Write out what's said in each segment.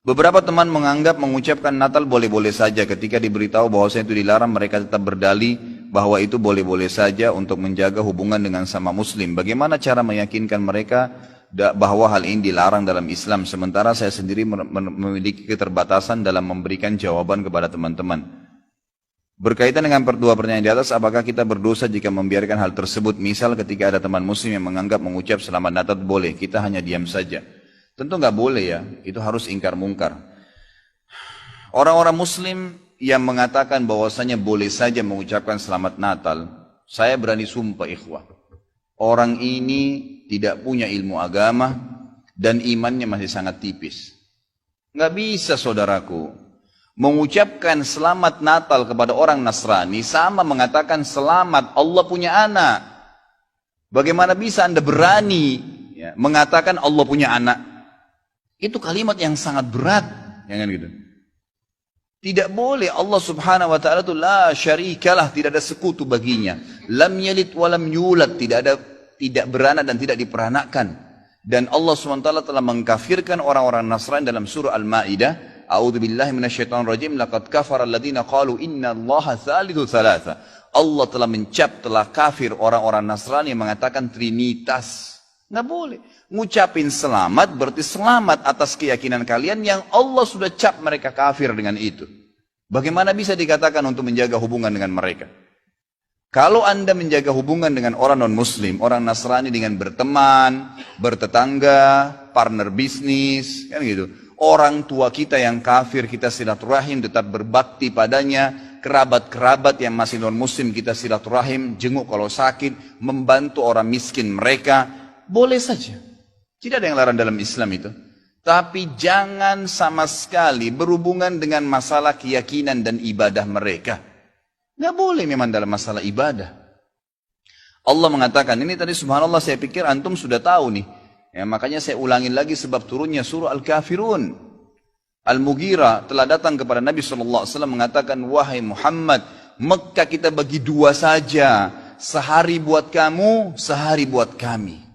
Beberapa teman menganggap mengucapkan Natal boleh-boleh saja. Ketika diberitahu bahwasanya itu dilarang, mereka tetap berdalih bahwa itu boleh-boleh saja untuk menjaga hubungan dengan sama muslim. Bagaimana cara meyakinkan mereka bahwa hal ini dilarang dalam Islam, sementara saya sendiri memiliki keterbatasan dalam memberikan jawaban kepada teman-teman. Berkaitan dengan dua pertanyaan di atas, apakah kita berdosa jika membiarkan hal tersebut? Misal ketika ada teman muslim yang menganggap mengucap selamat Natal boleh, kita hanya diam saja. Tentu nggak boleh ya, itu harus ingkar mungkar. Orang-orang muslim yang mengatakan bahwasanya boleh saja mengucapkan selamat Natal, saya berani sumpah ikhwah, orang ini tidak punya ilmu agama dan imannya masih sangat tipis. Nggak bisa saudaraku, mengucapkan selamat Natal kepada orang Nasrani sama mengatakan selamat Allah punya anak. Bagaimana bisa Anda berani ya, mengatakan Allah punya anak? Itu kalimat yang sangat berat, jangan gitu. Tidak boleh. Allah subhanahu wa ta'ala itu la syarikalah, tidak ada sekutu baginya. Lam yalid walam yulad, tidak beranak dan tidak diperanakkan. Dan Allah subhanahu wa ta'ala telah mengkafirkan orang-orang Nasrani dalam surah Al-Ma'idah. A'udzubillahi minasyaitonirrajim, laqad kafara alladziina qalu innallaha tsalitsu tsalatsa. Allah telah telah kafir orang-orang Nasrani yang mengatakan trinitas. Nggak boleh. Ngucapin selamat berarti selamat atas keyakinan kalian yang Allah sudah cap mereka kafir dengan itu. Bagaimana bisa dikatakan untuk menjaga hubungan dengan mereka? Kalau Anda menjaga hubungan dengan orang non-muslim, orang Nasrani dengan berteman, bertetangga, partner bisnis, kan gitu. Orang tua kita yang kafir kita silaturahim, tetap berbakti padanya. Kerabat-kerabat yang masih non-muslim kita silaturahim, jenguk kalau sakit, membantu orang miskin mereka. Boleh saja. Tidak ada yang larang dalam Islam itu. Tapi jangan sama sekali berhubungan dengan masalah keyakinan dan ibadah mereka. Nggak boleh memang dalam masalah ibadah. Allah mengatakan, ini tadi subhanallah saya pikir antum sudah tahu nih. Ya, makanya saya ulangin lagi sebab turunnya surah Al-Kafirun. Al-Mughirah telah datang kepada Nabi SAW mengatakan, wahai Muhammad, Mekah kita bagi dua saja. Sehari buat kamu, sehari buat kami.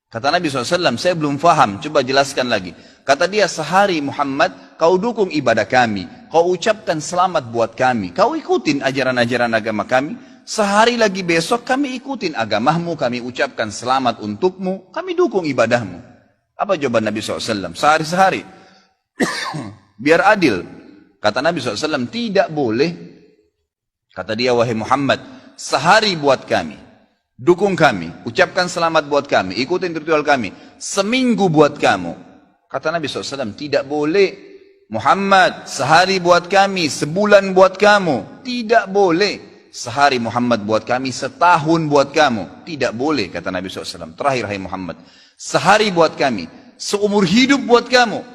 Kata Nabi SAW, saya belum faham, coba jelaskan lagi. Kata dia, sehari Muhammad, kau dukung ibadah kami. Kau ucapkan selamat buat kami. Kau ikutin ajaran-ajaran agama kami. Sehari lagi besok kami ikutin agamamu, kami ucapkan selamat untukmu. Kami dukung ibadahmu. Apa jawaban Nabi SAW? Sehari-sehari. Biar adil. Kata Nabi SAW, tidak boleh. Kata dia, wahai Muhammad, sehari buat kami. Dukung kami, ucapkan selamat buat kami, ikutin ritual kami. Seminggu buat kamu. Kata Nabi SAW, tidak boleh. Muhammad, sehari buat kami, sebulan buat kamu. Tidak boleh. Sehari Muhammad buat kami, setahun buat kamu. Tidak boleh, kata Nabi SAW. Terakhir, hai Muhammad, sehari buat kami, seumur hidup buat kamu.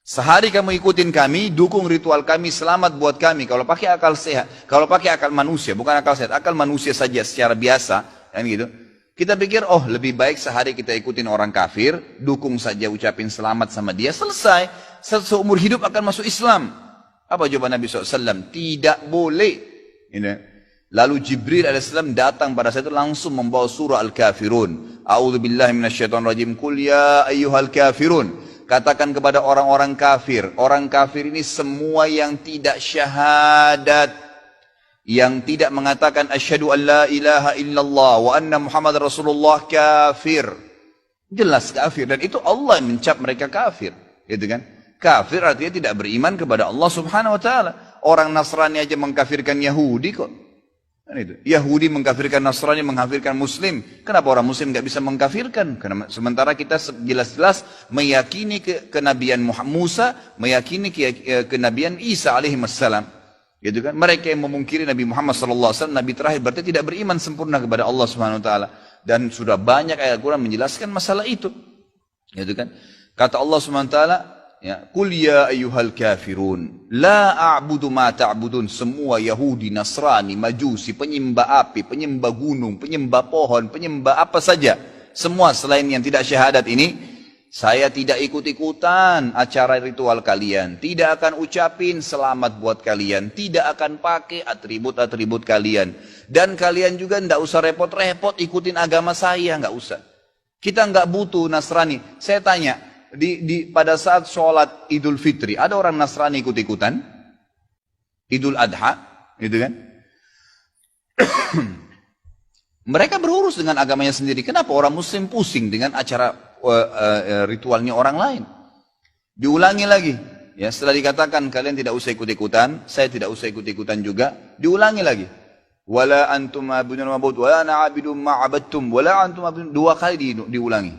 Sehari kamu ikutin kami, dukung ritual kami, selamat buat kami. Kalau pakai akal sehat, kalau pakai akal manusia, bukan akal sehat, akal manusia saja secara biasa, kan gitu. Kita pikir, oh lebih baik sehari kita ikutin orang kafir, dukung saja, ucapin selamat sama dia, selesai. Seumur hidup akan masuk Islam. Apa jawaban Nabi SAW? Tidak boleh. Lalu Jibril AS datang pada saat itu langsung membawa surah Al-Kafirun. A'udzubillahi minasyaitonirrajim. Qul ya ayyuhal kafirun. Katakan kepada orang-orang kafir. Orang kafir ini semua yang tidak syahadat. Yang tidak mengatakan asyhadu an la ilaha illallah wa anna Muhammad Rasulullah kafir. Jelas kafir. Dan itu Allah yang mencap mereka kafir. Gitu kan? Kafir artinya tidak beriman kepada Allah subhanahu wa ta'ala. Orang Nasrani aja mengkafirkan Yahudi kok. Kan itu. Yahudi mengkafirkan Nasrani, mengkafirkan Muslim. Kenapa orang Muslim nggak bisa mengkafirkan? Karena sementara kita jelas-jelas meyakini kenabian Musa, meyakini kenabian Isa alaihissalam. Gitu kan? Mereka yang memungkiri Nabi Muhammad SAW, Nabi terakhir, berarti tidak beriman sempurna kepada Allah Subhanahu Wa Taala. Dan sudah banyak ayat Quran menjelaskan masalah itu. Gitu kan? Kata Allah Subhanahu Wa Taala, ya, Qul ya ayyuhal kafirun la a'budu ma ta'budun. Semua Yahudi, Nasrani, Majusi, penyembah api, penyembah gunung, penyembah pohon, penyembah apa saja, semua selain yang tidak syahadat ini, saya tidak ikut-ikutan acara ritual kalian, tidak akan ucapin selamat buat kalian, tidak akan pakai atribut-atribut kalian, dan kalian juga tidak usah repot-repot ikutin agama saya, nggak usah. Kita nggak butuh Nasrani. Saya tanya, pada saat sholat Idul Fitri, ada orang Nasrani ikut-ikutan, Idul Adha, gitu kan? Mereka berurus dengan agamanya sendiri. Kenapa orang Muslim pusing dengan acara ritualnya orang lain? Diulangi lagi. Ya, setelah dikatakan kalian tidak usah ikut-ikutan, saya tidak usah ikut-ikutan juga, diulangi lagi. Wala antum ma'budun ma'bud, wala na'abidum ma'abadtum, wala antum ma'budun. 2 kali diulangi.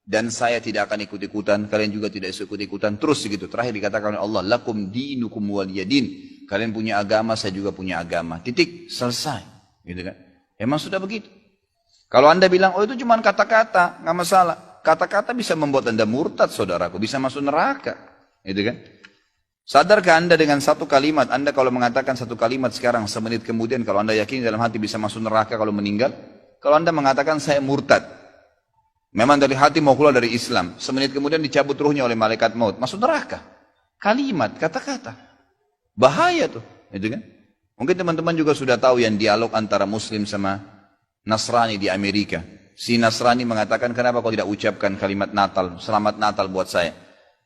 Dan saya tidak akan ikut-ikutan, kalian juga tidak usah ikut-ikutan. Terus begitu. Terakhir dikatakan oleh Allah, lakum dinukum waliyadin. Kalian punya agama, saya juga punya agama. Titik, selesai. Gitu kan? Emang sudah begitu. Kalau anda bilang, oh itu cuma kata-kata, nggak masalah. Kata-kata bisa membuat anda murtad, saudaraku. Bisa masuk neraka. Gitu kan? Sadarkah anda dengan satu kalimat, anda kalau mengatakan satu kalimat sekarang, semenit kemudian, kalau anda yakin dalam hati bisa masuk neraka kalau meninggal. Kalau anda mengatakan saya murtad. Memang dari hati mau keluar dari Islam. Semenit kemudian dicabut ruhnya oleh malaikat maut. Masuk neraka. Kalimat, kata-kata. Bahaya tuh. Gitu kan? Mungkin teman-teman juga sudah tahu yang dialog antara Muslim sama Nasrani di Amerika. Si Nasrani mengatakan, kenapa kau tidak ucapkan kalimat Natal, selamat Natal buat saya.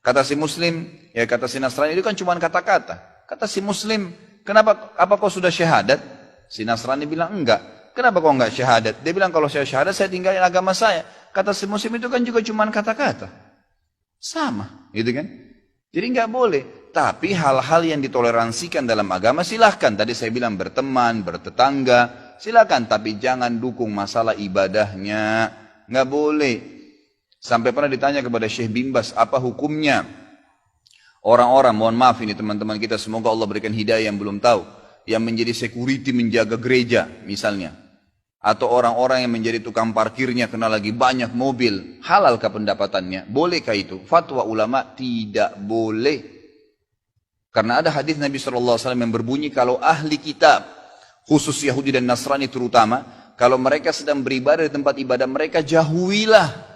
Kata si Muslim, ya kata si Nasrani, itu kan cuma kata-kata. Kata si Muslim, kenapa, apa kau sudah syahadat? Si Nasrani bilang, enggak. Kenapa kau enggak syahadat? Dia bilang, kalau saya syahadat, saya tinggalin agama saya. Kata si Muslim, itu kan juga cuma kata-kata. Sama, gitu kan? Jadi enggak boleh. Tapi hal-hal yang ditoleransikan dalam agama silahkan. Tadi saya bilang berteman, bertetangga, silahkan. Tapi jangan dukung masalah ibadahnya. Nggak boleh. Sampai pernah ditanya kepada Syekh bin Baz, apa hukumnya orang-orang, mohon maaf ini teman-teman kita, semoga Allah berikan hidayah yang belum tahu, yang menjadi security menjaga gereja misalnya. Atau orang-orang yang menjadi tukang parkirnya karena lagi banyak mobil. Halalkah pendapatannya? Bolehkah itu? Fatwa ulama tidak boleh. Karena ada hadis Nabi SAW yang berbunyi, kalau ahli kitab, khusus Yahudi dan Nasrani terutama, kalau mereka sedang beribadah di tempat ibadah mereka, jauhilah.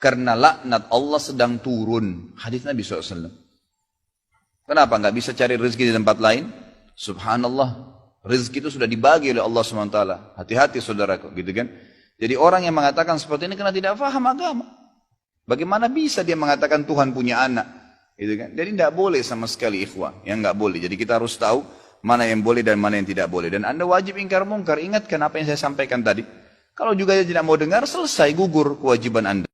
Karena laknat Allah sedang turun. Hadis Nabi SAW. Kenapa nggak bisa cari rezeki di tempat lain? Subhanallah. Rezeki itu sudah dibagi oleh Allah SWT. Hati-hati saudaraku, gitu kan? Jadi orang yang mengatakan seperti ini karena tidak faham agama. Bagaimana bisa dia mengatakan Tuhan punya anak? Gitu kan? Jadi tidak boleh sama sekali ikhwah. Yang nggak boleh. Jadi kita harus tahu mana yang boleh dan mana yang tidak boleh. Dan anda wajib ingkar mungkar. Ingatkan apa yang saya sampaikan tadi. Kalau juga dia tidak mau dengar, selesai, gugur kewajiban anda.